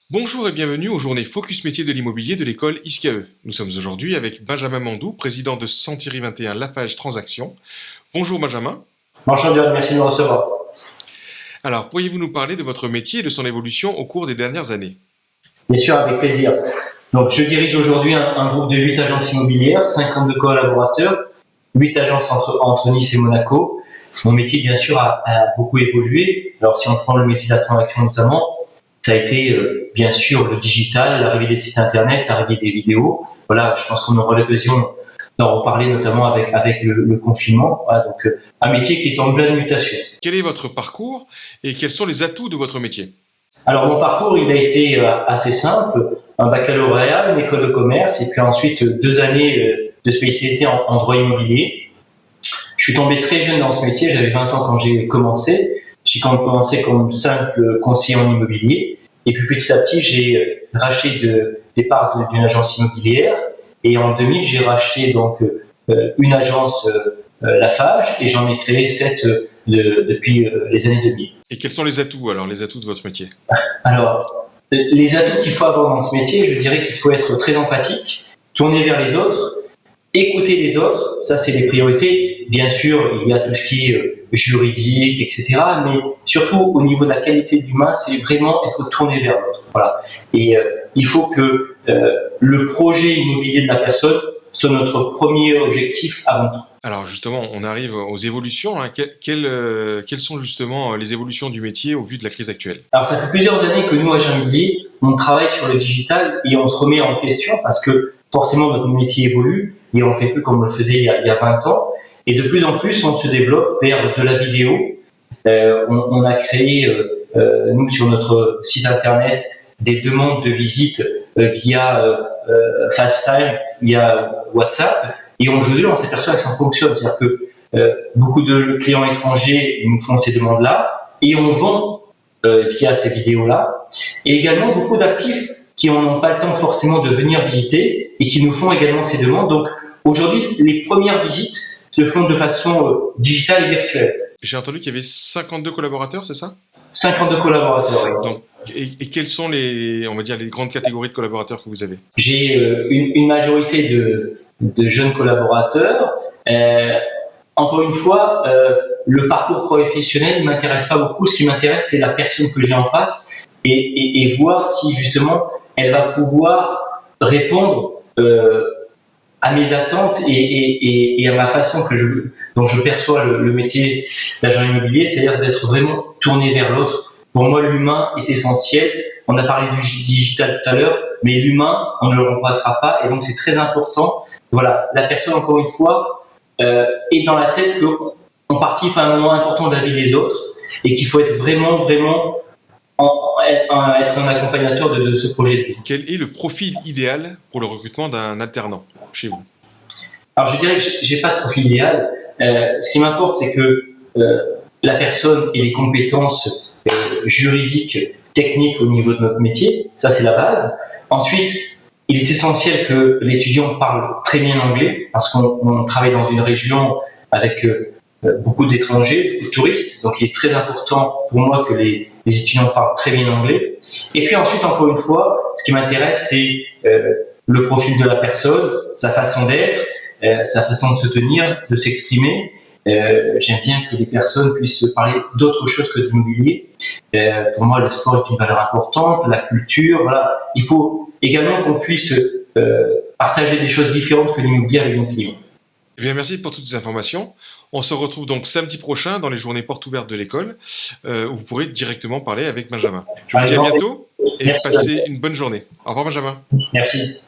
Bonjour et bienvenue aux journées Focus Métier de l'immobilier de l'école ISCAE. Nous sommes aujourd'hui avec Benjamin Mandou, président de Sentieri 21 Lafarge Transactions. Bonjour Benjamin. Bonjour John, merci de me recevoir. Alors, pourriez-vous nous parler de votre métier et de son évolution au cours des dernières années? Bien sûr, avec plaisir. Donc, je dirige aujourd'hui un groupe de 8 agences immobilières, 52 collaborateurs, 8 agences entre Nice et Monaco. Mon métier, bien sûr, a beaucoup évolué. Alors, si on prend le métier de la transaction notamment, ça a été, bien sûr, le digital, l'arrivée des sites internet, l'arrivée des vidéos. Voilà, je pense qu'on aura l'occasion d'en reparler notamment avec le confinement. Voilà, donc, un métier qui est en pleine mutation. Quel est votre parcours et quels sont les atouts de votre métier? Alors, mon parcours, il a été assez simple. Un baccalauréat, une école de commerce, et puis ensuite 2 années de spécialité en droit immobilier. Je suis tombé très jeune dans ce métier, j'avais 20 ans quand j'ai commencé. J'ai commencé comme simple conseiller en immobilier. Et puis petit à petit, j'ai racheté des parts d'une agence immobilière. Et en 2000, j'ai racheté donc une agence Lafarge, et j'en ai créé 7 depuis les années 2000. Et quels sont les atouts de votre métier? Alors, les atouts qu'il faut avoir dans ce métier, je dirais qu'il faut être très empathique, tourner vers les autres, écouter les autres, ça c'est les priorités. Bien sûr, il y a tout ce qui est juridique, etc. Mais surtout au niveau de la qualité de l'humain, c'est vraiment être tourné vers l'autre. Voilà. Et il faut que le projet immobilier de la personne soit notre premier objectif avant tout. Alors justement, on arrive aux évolutions. Quelles sont justement les évolutions du métier au vu de la crise actuelle? Alors ça fait plusieurs années que nous, agents immobiliers, on travaille sur le digital et on se remet en question parce que forcément notre métier évolue et on ne fait plus comme on le faisait il y a 20 ans. Et de plus en plus, on se développe vers de la vidéo. On a créé, nous, sur notre site internet, des demandes de visite via FaceTime, via WhatsApp. Et aujourd'hui, on s'aperçoit que ça fonctionne. C'est-à-dire que beaucoup de clients étrangers nous font ces demandes-là et on vend via ces vidéos-là. Et également beaucoup d'actifs qui n'ont pas le temps forcément de venir visiter et qui nous font également ces demandes. Donc aujourd'hui, les premières visites se font de façon digitale et virtuelle. J'ai entendu qu'il y avait 52 collaborateurs, c'est ça? 52 collaborateurs, oui. Donc, et quelles sont on va dire, les grandes catégories de collaborateurs que vous avez? J'ai une majorité de jeunes collaborateurs. Encore une fois, le parcours professionnel ne m'intéresse pas beaucoup. Ce qui m'intéresse, c'est la personne que j'ai en face et voir si justement elle va pouvoir répondre à mes attentes et à ma façon dont je perçois le métier d'agent immobilier, c'est-à-dire d'être vraiment tourné vers l'autre. Pour moi, l'humain est essentiel. On a parlé du digital tout à l'heure, mais l'humain, on ne le remplacera pas, et donc c'est très important. Voilà, la personne, encore une fois, est dans la tête qu'on participe à un moment important de la vie des autres, et qu'il faut être vraiment être un accompagnateur de ce projet de vie. Quel est le profil idéal pour le recrutement d'un alternant chez vous? Alors je dirais que j'ai pas de profil idéal. Ce qui m'importe, c'est que la personne ait des compétences juridiques, techniques au niveau de notre métier. Ça, c'est la base. Ensuite, il est essentiel que l'étudiant parle très bien anglais parce qu'on travaille dans une région avec beaucoup d'étrangers, de touristes. Donc, il est très important pour moi que les étudiants parlent très bien anglais. Et puis ensuite, encore une fois, ce qui m'intéresse, c'est le profil de la personne, sa façon d'être, sa façon de se tenir, de s'exprimer. J'aime bien que les personnes puissent parler d'autre chose que d'immobilier. Pour moi, le sport est une valeur importante, la culture, voilà. Il faut également qu'on puisse partager des choses différentes que l'immobilier avec nos clients. Eh bien, merci pour toutes ces informations. On se retrouve donc samedi prochain dans les journées portes ouvertes de l'école, où vous pourrez directement parler avec Benjamin. Je vous dis à bientôt et passez une bonne journée. Au revoir Benjamin. Merci.